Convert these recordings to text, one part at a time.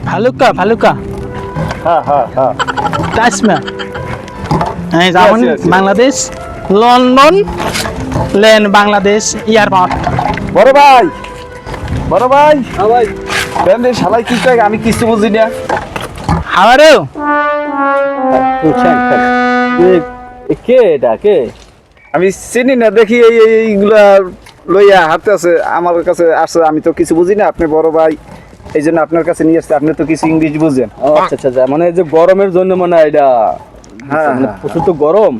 ভালুকা ভালুকা হ্যাঁ কাশ্মীর এই যেমন Yes, yes, yes. Bangladesh London lane Bangladesh airport বড় ভাই হ্যাঁ ভাই ব্যান্ডে শালাই কি কয় আমি কিছু বুঝি না। হাউ আর ইউ কে এটা কে আমি চিনি না, দেখি এইগুলা লইয়া হাতে আছে, আমার কাছে আসছে, আমি তো কিছু বুঝি না। আপনি বড় ভাই, এই জন্য আপনার কাছে নিয়ে আসছে। আপনি তো কিছু ইংলিশ বুঝেন। ও আচ্ছা আচ্ছা মানে এই যে গরমের জন্য মানে এটা হ্যাঁ, মানে হ্যাঁ, প্রচুর তো গরম,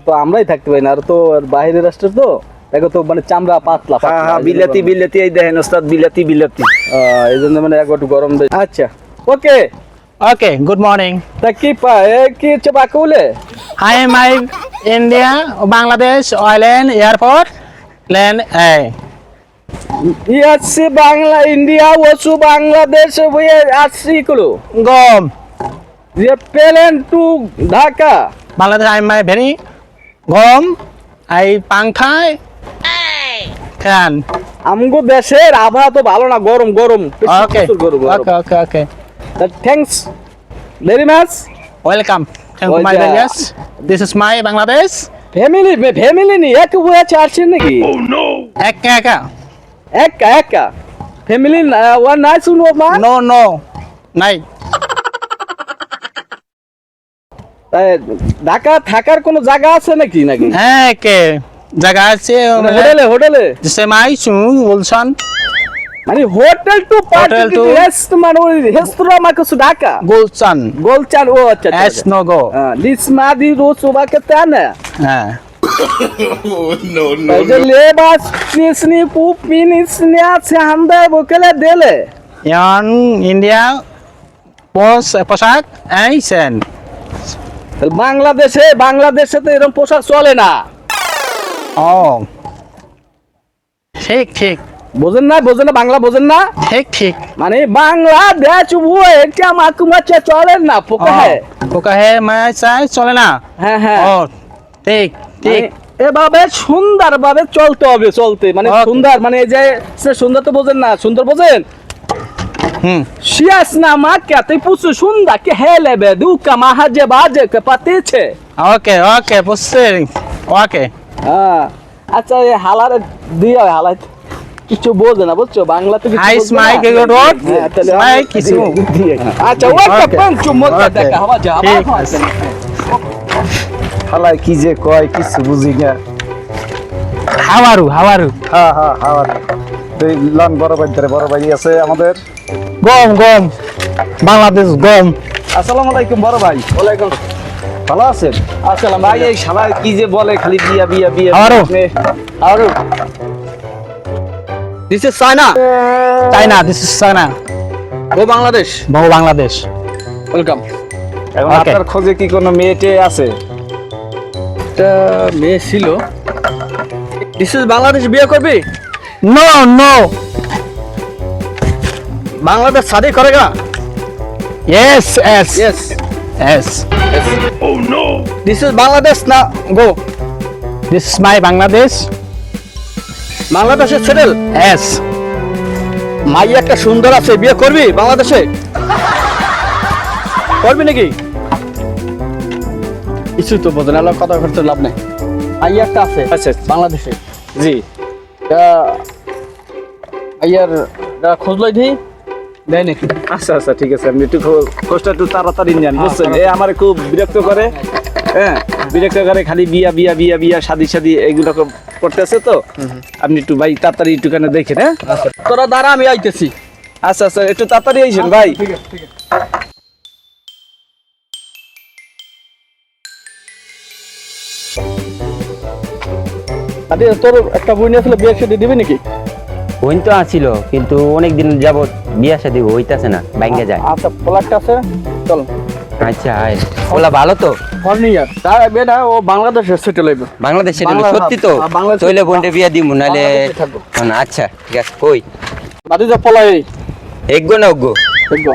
তো আমরাই থাকতে পারি না, আর তো বাইরের রাষ্ট্রের তো দেখো তো মানে চামড়া পাতলা হ্যাঁ হ্যাঁ, বিলাতি বিলাতি, এই দেখেন ওস্তাদ, বিলাতি বিলাতি। এই জন্য মানে একটু গরম দেয়। আচ্ছা ওকে, ওকে গুড মর্নিং তা কি কি হচ্ছে বাকুলে I am I India Bangladesh অয়েল্যান্ড এয়ারপোর্ট লেন এই ইয়াচ্ছে বাংলা ইন্ডিয়া ওসু বাংলাদেশ হয়ে আসছি গুলো গম যে plane to Dhaka Bangladesh I am I very গরম আই পাংখায় ফ্যান আমগো দেশের আবহাওয়া তো ভালো না, গরম গরম okay okay okay okay thanks very much. Welcome thank you my ওইটা- various this is my Bangladesh family নি এক বয়ে আসছেন নাকি? একা একা একা একা ফ্যামিলি ওয়ান নাই শুনো মা নো নো নাই ঢাকা থাকার কোনো জায়গা আছে নাকি নাকি হ্যাঁ কে জায়গা আছে হোটেলে হোটেলে जिसे माई चुन गुलशन মানে hotel to Hotel to- rest মানে ওই রেস্তোরাঁ মা কিছু ঢাকা गुलशन গোলচান ও আচ্ছা एस नो गो দিস মাদি রো সুবা কে তানা हाँ যে লেবাস নিসনি পুপি নিসনি আছে হামদা বকেলে দেলে यान इंडिया पोशाक ऐसन বাংলাদেশে তো এরকম পোশাক চলে না, ओ ठीक ठीक বোঝেন না বাংলা বোঝেন না, ठीक ठीक মানে বাংলাদেশ ও এটা মাকুমাচে চলে না পোকা হ্যাঁ वो कहे मैं चाहे चले ना হ্যাঁ হ্যাঁ ओ ठीक ठीक এভাবে সুন্দর ভাবে চলতে হবে মানে Okay. সুন্দর মানে এই যে সে সুন্দর তো বোঝেন না, সুন্দর বোঝেন শিয়াস না মা কে তুই পুছু সুন্দর কে হেলেবে দুকা মাহাজে বাজে কে পাতেছে ओके ओके पुष्टे ओके হ্যাঁ আচ্ছা এই হালারে দিয়ে হালাই কিছু বোঝে না বুঝছো বাংলাতে কিছু हाई বোঝে না। स्माइक के रोड হ্যাঁ, তাহলে स्माइक আমরা किसु দিয়ে। আচ্ছা ওটা Okay. পঞ্চু মত Okay. দেখা হওয়া যা ঠিক আছে। শালাই কি যে কয় কিছু বুঝি না। हावारू হ্যাঁ হ্যাঁ হ্যাঁ, এই লন বড় ভাই আছে আমাদের। गम गम बांग्लादेश गम আসসালামু আলাইকুম বড় ভাই। ওয়ালাইকুম ভালো আছেন? আসসালাম ভাই এই শালা কি যে বলে খালি বিয়া বিয়া বিয়া। আমারও। আপনি- আর this is China China this is China ও বাংলাদেশ बहु बांग्लादेश ওয়েলকাম। এখন Okay. আপনার খোঁজে কি কোনো মেয়েটে আছে? একটা মেয়ে ছিল, দিস ইজ বাংলাদেশ বিয়ে করবি? नो नो বাংলাদেশ শাদি করেগা? Yes yes yes yes this is Bangladesh না গো दिस इज माय बांग्लादेश বাংলাদেশে সেটেল। यस মাই একটা সুন্দর আছে, বিয়ে করবি বাংলাদেশে? করবি নাকি? কিছু তো বোঝেন না, কথা করতে লাভ নেই। মাই একটা আছে আচ্ছা বাংলাদেশে, জি। আইয়ার খোঁজ লই দিই দেয় নাকি? আচ্ছা আচ্ছা ঠিক আছে, আপনি একটু খোঁজটা একটু তাড়াতাড়ি নেন, হ্যাঁ, বুঝছেন? তাড়াতাড়ি। আমার খুব বিরক্ত করে। হ্যাঁ, বিরক্ত করে, খালি বিয়া বিয়া বিয়া বিয়া শাদি এগুলো করতেছে তো। আপনি একটু ভাই তাড়াতাড়ি একটুখানি দেখেন। হ্যাঁ তোরা দ্বারা আমি আইতেছি। আচ্ছা আচ্ছা, একটু তাড়াতাড়ি আইসেন ভাই। ঠিক আছে ঠিক আছে। আরে তোর একটা বই নিয়েছিল, বিয়ে সাথে দিবি নাকি? বোন তো আছিল কিন্তু অনেক দিন যাবত বিয়া শাদী হইতাছে না, বাইঙ্গে যায়। আচ্ছা ফ্ল্যাট আছে, চল। আচ্ছা আয় ওলা ভালো তো ফর্নিয়ার তার বেটা ও বাংলাদেশে সেটেল হইবে। বাংলাদেশে বাংলা- সত্যি তো হ্যাঁ, বাংলাদেশে- তইলে বোনটা বিয়া দিমু নালে বাংলাদেশে থাকবো। আচ্ছা ঠিক আছে কই বাদি যা পলাই এগো না ওগো দেখবো।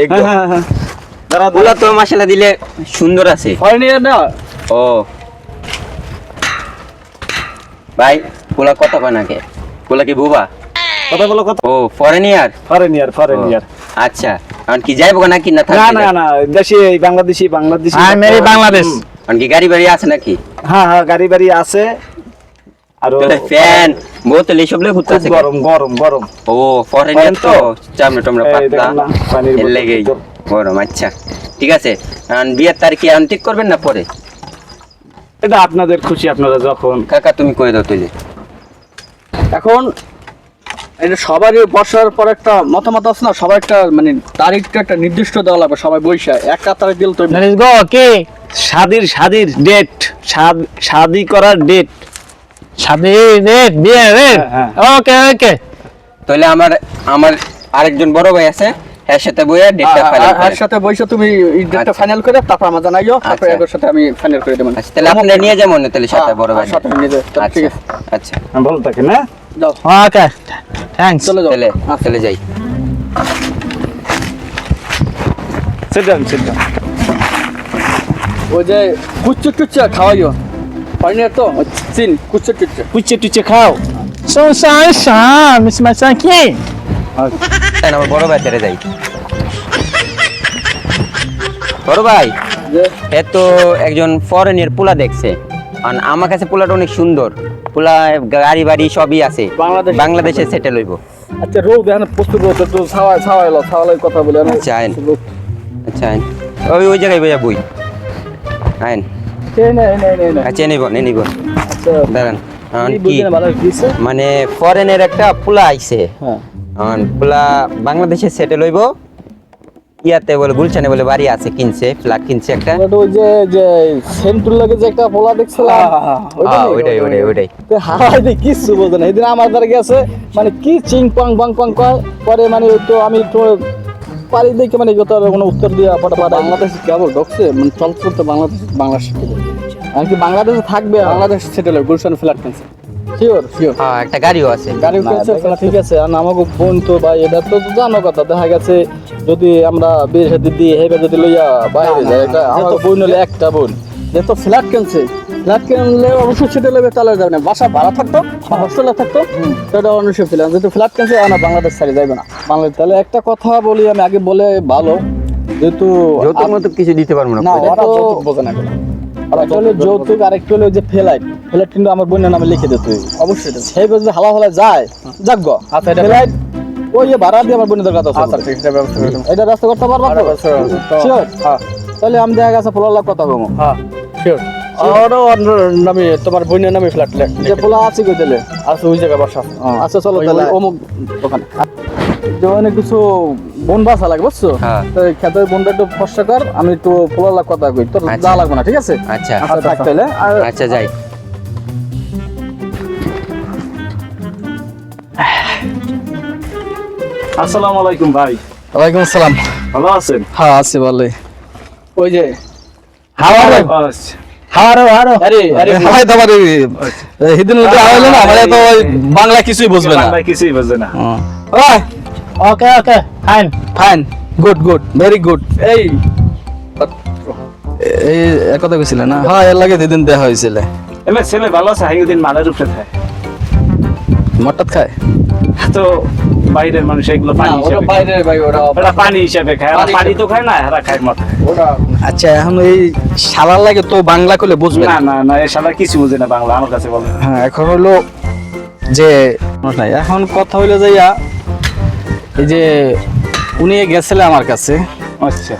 এগো হ্যাঁ হ্যাঁ দাঁড়া ওলা তো মাশাআল্লাহ দিলে সুন্দর আছে। ফর্নিয়ার না ও ভাই ওলা কত কয় নাকে ওলা কি বুবা কথা বলো, কথা। ও ফরেনিয়ার ফরেনিয়ার আচ্ছা এখন কি যাইবো নাকি না না থাকবে না না দেশি বাংলাদেশি আই মেরি বাংলাদেশ এখন কি গাড়ি বাড়ি আছে নাকি হ্যাঁ হ্যাঁ গাড়ি বাড়ি আছে আর ফ্যান বোতল এইসব লয়ে ঘুরতে আছে গরম গরম গরম ও ফরেনিয়ার তো চামড়া টামড়া এই পাতলা দেখেন না, পানির এর বোতল। লেগেই গরম। আচ্ছা ঠিক আছে, এখন বিয়ের তারিখ কি এখন ঠিক করবেন না পরে? এটা আপনাদের খুশি, আপনারা যখন কাকা তুমি কয়ে দাও তুই। এখন এটা সবারই বসার পর একটা মতামত আছে না, সবার একটা মানে তারিখটা একটা নির্দিষ্ট দেওয়া লাগবে, সবাই বৈশা একটা তারিখ দিল তো লেটস গো ওকে শাদির ডেট শাদি করার ডেট শাদি রেট বিয়ে রেট হ্যাঁ, ওকে ওকে তাহলে আমার আরেকজন বড় ভাই আছে, এর সাথে বইয়া ডেটটা ফাইনাল আর করে। সাথে বৈশা তুমি এই ডেটটা আচ্ছা। ফাইনাল করে তারপর আমার জানাইও, তারপর আচ্ছা। এর সাথে আমি ফাইনাল করে দেব। আচ্ছা তাহলে আপনারা নিয়ে যাবেন না তাহলে সাথে বড় ভাই। সাথে নিয়ে যাও, আচ্ছা ঠিক আছে আচ্ছা ভালো থাকেন হ্যাঁ যাও ওকে থ্যাঙ্কস চলে যাও। তাহলে চলে যাই। sit down ওই যে কুচ্চু টুচ্চা খাওয়াইও পারি না তো চিন কুচ্চু টুচ্চা কুচে টুচে খাও সো সাই শাম মিস মাই সাকি তাই না, আমার বড় ভাই তেরে যাই। বড় ভাই যে এ তো একজন ফরেনের পোলা দেখছে, আর আমার কাছে পোলাটা অনেক সুন্দর, পোলা গাড়ি বাড়ি সবই আছে, বাংলাদেশে সেটেল হইব। আচ্ছা রোদ এখন প্রস্তুত রোদ তো ছাওয়াই কথা বলে আমি আচ্ছা, আইন। আচ্ছা আইন, ওই জায়গায় বইয়া বই আইন। আচ্ছা নিব আচ্ছা দাঁড়ান। এখন কি কি বুঝেন ভালো কিছে মানে ফরেনের একটা পোলা আইছে, হ্যাঁ এখন পোলা বাংলাদেশে সেটেল হইব, ইয়াতে বলে গুলশানে বলে বাড়ি আছে, কিনছে ফ্ল্যাট কিনছে একটা। ওটা ওই যে সেন্টুর লাগে যে একটা পোলা দেখছিলাম হ্যাঁ ওইটাই হাওয়াই দিয়ে কিছু বলতো না, এদিন আমার দ্বারা গেছে মানে কি চিং পং বং পং কয় পরে মানে ওই তো আমি তো পারি দেখে মানে যত কোনো উত্তর দিয়ে বাংলাদেশ কেবল ঢুকছে মানে চলচ্চিত্র বাংলাদেশ থেকে আর কি বাংলাদেশে থাকবে, বাংলাদেশ সেটেল হয় গুলশান ফ্ল্যাট কিনছে শিওর হ্যাঁ একটা গাড়িও আছে। গাড়ি কিনছে ঠিক আছে। আর আমাকে বোন তো ভাই এটা তো জানো কথা, দেখা গেছে যদি আমরা বিয়ে শাদী দিয়ে হেবে যদি লইয়া বাইরে যাই, এটা আমার বোন হলে একটা বোন যেহেতু ফ্ল্যাট কিনছে, ফ্ল্যাট কিনলে অবশ্যই সেটা লেগে চলে যাবে না, বাসা ভাড়া থাকতো হোস্টেলে থাকতো সেটা অবশ্যই ফ্ল্যাট, যেহেতু ফ্ল্যাট কিনছে না বাংলাদেশ ছাড়ে যাবে না বাংলাদেশ। তাহলে একটা কথা বলি আমি আগে বলে ভালো, যেহেতু যৌতুক মতো কিছু দিতে পারবো না। না ওরা যৌতুক বোঝে না এগুলো। একটা হলো যৌতুক, আরেকটা হলো ওই যে ফ্লাইট কিন্তু আমার বোনের নামে লিখে দিতে হবে অবশ্যই, সেই যদি হালা হালা যায় যাক আচ্ছা এটা ফ্লাইট ওই যে ভাড়া দিয়ে আমার বোনের দরকার আছে। আচ্ছা ঠিক আছে ব্যবস্থা করে দেব, এটা ব্যবস্থা করতে পারবা তো শিওর? হ্যাঁ তাহলে আমি দেখা গেছে পোলার লাখ কথা বলবো। হ্যাঁ শিওর আরো নামে তোমার বোনের নামে ফ্ল্যাট যে পোলা আছে কই দিলে আচ্ছা ওই জায়গা বসা। আচ্ছা চলো তাহলে অমুক দোকানে যেমন কিছু বোন বাসা লাগে বুঝছো, হ্যাঁ। তো খেতের বোনটা একটু ফর্সা কর, আমি একটু পোলার লাখ কথা কই, তোর আচ্ছা। যা লাগবে না ঠিক আছে? আচ্ছা আচ্ছা থাকতে হলে আর আচ্ছা যাই। আসসালামু আলাইকুম ভাই, ওয়ালাইকুম আসসালাম। ভালো আছেন? হ্যাঁ আছি ভালোই। ওই যে হাওয়ারে আচ্ছা হাওয়ারে আরে হাই তোমার হিদিন মধ্যে আইলো না মানে তো ওই বাংলা কিছুই বুঝবে না। বাংলা কিছুই বোঝে না। ওই okay okay fine fine good good very good. এই এই এক কথা কইছিল না? হ্যাঁ এর লাগে দিদিন দেখা হয়েছিল। এমনি ছেলে ভালো আছে, হাইদিন মালের উপরে থাকে মটত খায় তো বাইরের মানুষ এগুলো না পানি ওটা হিসেবে খায়। বাইরে ভাই ওটা ওরা পানি হিসেবে খায়, ওরা পানি পানি তো খায় না, এরা খায় মত। ওটা আচ্ছা এখন এই শালার লাগে তো বাংলা কইলে বুঝবে না না। না না, এ শালা কিছু বোঝে না বাংলা, আমার কাছে বলে। হ্যাঁ এখন হলো যে নাই, এখন কথা হইলো যাইয়া এই যে উনি গেছিল আমার কাছে, আচ্ছা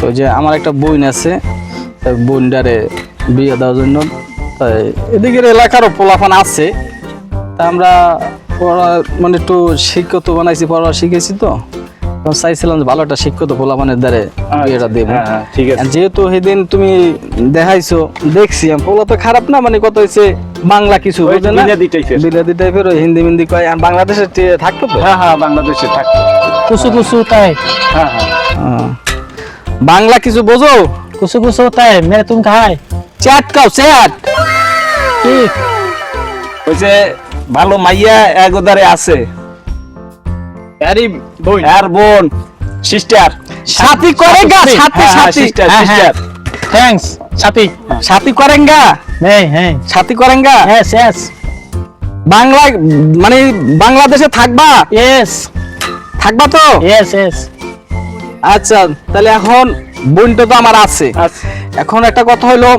তো যে আমার একটা বোন আছে, তাই বোনটারে বিয়ে দেওয়ার জন্য, তাই এদিকের এলাকারও পোলাপান আছে, তা আমরা পড়া মানে একটু শিক্ষিত বানাইছি, পড়া শিখেছি তো তখন চাইছিলাম যে ভালো একটা শিক্ষিত পোলাপানের দ্বারে বিয়েটা দেবো। হ্যাঁ, হ্যাঁ, ঠিক আছে। আর যেহেতু সেদিন তুমি দেখাইছো দেখছি, আমি পোলা তো খারাপ না, মানে কত হয়েছে বাংলা কিছু ওই বোঝে না, বিলাতি type-এর। বিলাতি টাইপের, ওই হিন্দি মিন্দি কয়, আর বাংলাদেশে থাকতো তো। হ্যাঁ হ্যাঁ, বাংলাদেশে থাকে। कुछ कुछ होता है হ্যাঁ হ্যাঁ, হ্যাঁ। বাংলা কিছু বোঝো? कुछ होता है मेरे तुम कहाँ है চ্যাট কাও চ্যাট। ठीक ওই যে ভালো মাইয়া একদারে আছে, আরে বই আর বোন সিস্টার সাথী করেঙ্গা, সাথী সাথী সিস্টার হ্যাঁ, সিস্টার थैंक्स साथी সাথী করেঙ্গা, नहीं है সাথী করেঙ্গা। यस यस বাংলা মানে বাংলাদেশে থাকবা, यस থাকবা তো? यस यस আচ্ছা তাহলে এখন বোনটা তো আমার আছে, আচ্ছা এখন একটা কথা হলো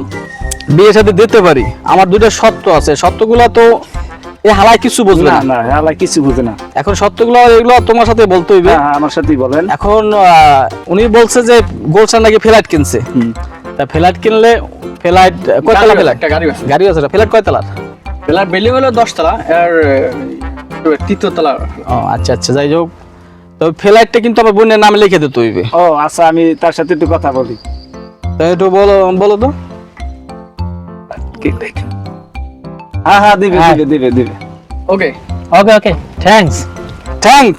বিয়ে সাথে দিতে পারি, আমার দুইটা শর্ত আছে, শর্তগুলো তো এ হালাই কিছু বুঝবে না না। না আল্লাহ কিছু বুঝে না। এখন শর্তগুলো এগুলো তোমার সাথে বলতে হইবে। হ্যাঁ আমার সাথেই বলেন। এখন উনি বলছে যে গোলশান নাকি ফ্ল্যাট কিনছে, তা ফ্ল্যাট কিনলে ফ্ল্যাট কয়তলা ফ্ল্যাট? একটা গাড়ি আছে, গাড়ি আছে, ফ্ল্যাট কয়তলা? ফ্ল্যাট বিল্ডিং হলো 10 তলা আর 3 তলা। ও আচ্ছা আচ্ছা, যাই হোক, তো ফ্ল্যাটটা কিন্তু আমার বোনের নামে লিখে দিতে হইবে। ও আচ্ছা আমি তার সাথে একটু কথা বলি। তাই একটু বলো বলো তো। হ্যাঁ হ্যাঁ দিবে হ্যাঁ। দিবে দিবে দিবে। Okay, okay thanks. Thank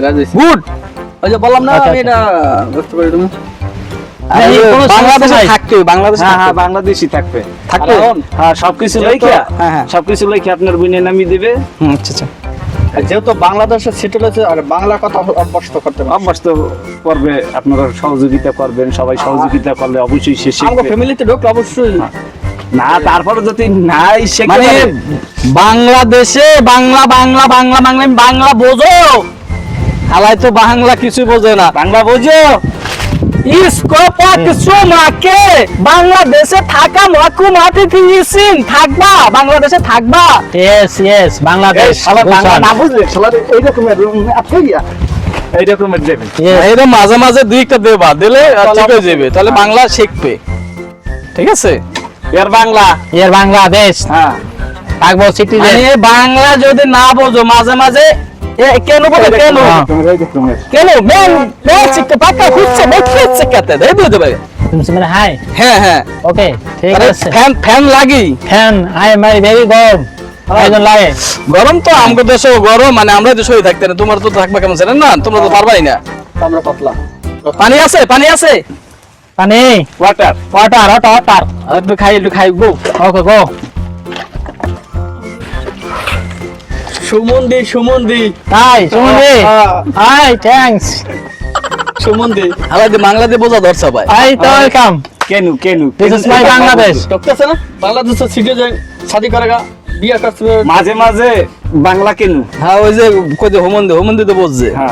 Rajesh good. ওই যে বললাম না আচ্ছা, আমি এটা বুঝতে পারি তুমি। এই কোনো সমস্যা বাংলাদেশে নাই। থাকতে হবে, বাংলাদেশে হ্যাঁ থাকতে হ্যাঁ হবে। বাংলাদেশি থাকবে। থাকবে? হ্যাঁ সবকিছু যেহেতু- লেখা, হ্যাঁ, হ্যাঁ। সবকিছু লেখা আপনার বোনের নামই দিবে। আচ্ছা আচ্ছা। যেহেতু বাংলাদেশে সেটেল আছে আর বাংলা কথা অভ্যস্ত করতে হবে। অভ্যস্ত করবে, আপনারা সহযোগিতা করবেন, সবাই সহযোগিতা করলে অবশ্যই সে আমার শিখবে। ফ্যামিলিতে ঢুকলে অবশ্যই না তারপরে যদি নাই শিখতে মানে পারে। বাংলাদেশে বাংলা বাংলা বাংলা বাংলা বাংলা বোঝো, হালাই তো বাংলা কিছু বোঝে না। বাংলা বোঝো? ইসকো পাকসু মাকে বাংলাদেশে থাকা মাকু মাটি দিয়েছেন, থাকবা বাংলাদেশে থাকবা। ইয়েস বাংলাদেশ। শালা বাংলা গুলশান। না বুঝলে শালা এই রকমের আচ্ছা এই রকমের দেবে। Yes. এর মাঝে মাঝে দুই একটা দেবা, দিলে ঠিক হয়ে যাবে, তাহলে বাংলা শিখবে। ঠিক আছে? এর বাংলা। এর বাংলাদেশ হ্যাঁ থাকবো সিটিজেন। মানে বাংলা যদি না বোঝো মাঝে মাঝে কেন বলে কেন এই রকমের। কেন মেন চিকতে পাকা খুঁজছে দেখছে কাতে দেই বুঝতে পারে। তুমি মানে হাই। হ্যাঁ হ্যাঁ, ওকে ঠিক আরে আছে। ফ্যান ফ্যান লাগি। ফ্যান আই এম ভেরি গরম। আইজন লাগে। গরম তো আমগো দেশেও গরম, মানে আমরা তো সই থাকতে না, তোমার তো থাকবা কেমন জানেন না, তোমরা তো পারবাই না। আমরা পাতলা। পানি আছে পানি আছে, পানি ওয়াটার। ওয়াটার। একটু খাই গো। ওকে গো। সুমন্দি হাই সুমনি। Hi thanks. সুমন্দি আলাদা বাংলাদেশ বোঝা দরছা ভাই। হাই তো ওয়েলকাম। কেনু কেনু দিস ইজ মাই বাংলাদেশ। ঢুকতেছে না বাংলাদেশে সিটিজেন শাদি করেগা বিয়ে করতে মাঝে মাঝে বাংলা কেনু। হ্যাঁ ওই যে কই যে হোমন্দি তো বুঝছে। হ্যাঁ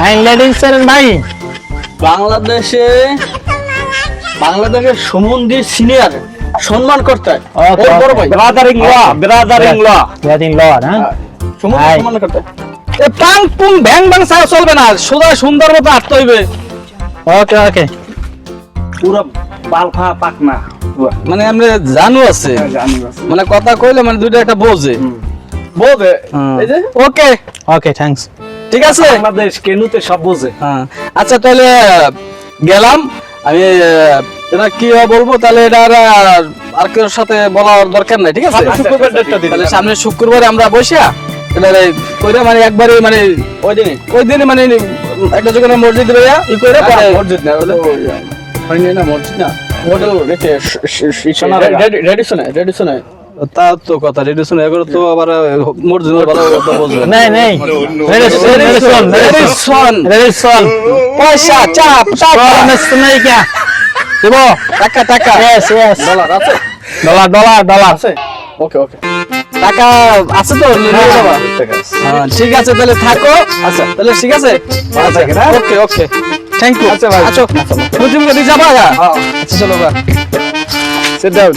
আই লেডিস এন্ড ভাই। বাংলাদেশের সুমন্দি সিনিয়র সম্মান করতে হয়। Okay, ওর বড় ভাই ব্রাদারিং ল ব্রাদারিং ল। গেটিং লর্ড হ্যাঁ। সুমন্দি Hi. সম্মান করতে হয়। এ পাং পুং ভ্যাং ভ্যাং ছাড়া চলবে না, সোজা সুন্দর মতো আটতে হইবে। ওকে পুরো বালফা পাকনা। মানে আমরা জানু আছে, জানি বাস। মানে কথা কইলে মানে দুইটা একটা বোঝে। বোঝে। এই যে ওকে থ্যাঙ্কস। ঠিক আছে। বাংলাদেশ কেনুতে সব বোঝে। হ্যাঁ আচ্ছা তাহলে গেলাম আমি। এটা কি বলবো তাহলে, এটা আর কেউ সাথে বলার দরকার নাই। ঠিক আছে, সামনে শুক্রবার ডেটটা দিন। তাহলে সামনে শুক্রবারে আমরা বসিয়া তাহলে কইরা মানে একবারে মানে ওই দিনে মানে একটা জায়গায় মসজিদ ভাইয়া ই কইরা পরে মসজিদ না হলো হয়নি না মসজিদ না হোটেল রেডি শোনা তা তো কথা রেডি শুনে এগুলো তো আবার মসজিদ ভালো কথা বলবে। নেই রেডিসন পয়সা চাপ নেই क्या দিব টাকা यस ডলার আছে ডলার আছে ওকে টাকা আছে তো নিয়ে যাবা। হ্যাঁ, ঠিক আছে তাহলে থাকো। আচ্ছা তাহলে ঠিক আছে, ওকে থ্যাংক ইউ। আচ্ছা ভাই। আচ্ছা তুমি কদি যাবা? আচ্ছা চলো বা সিট ডাউন।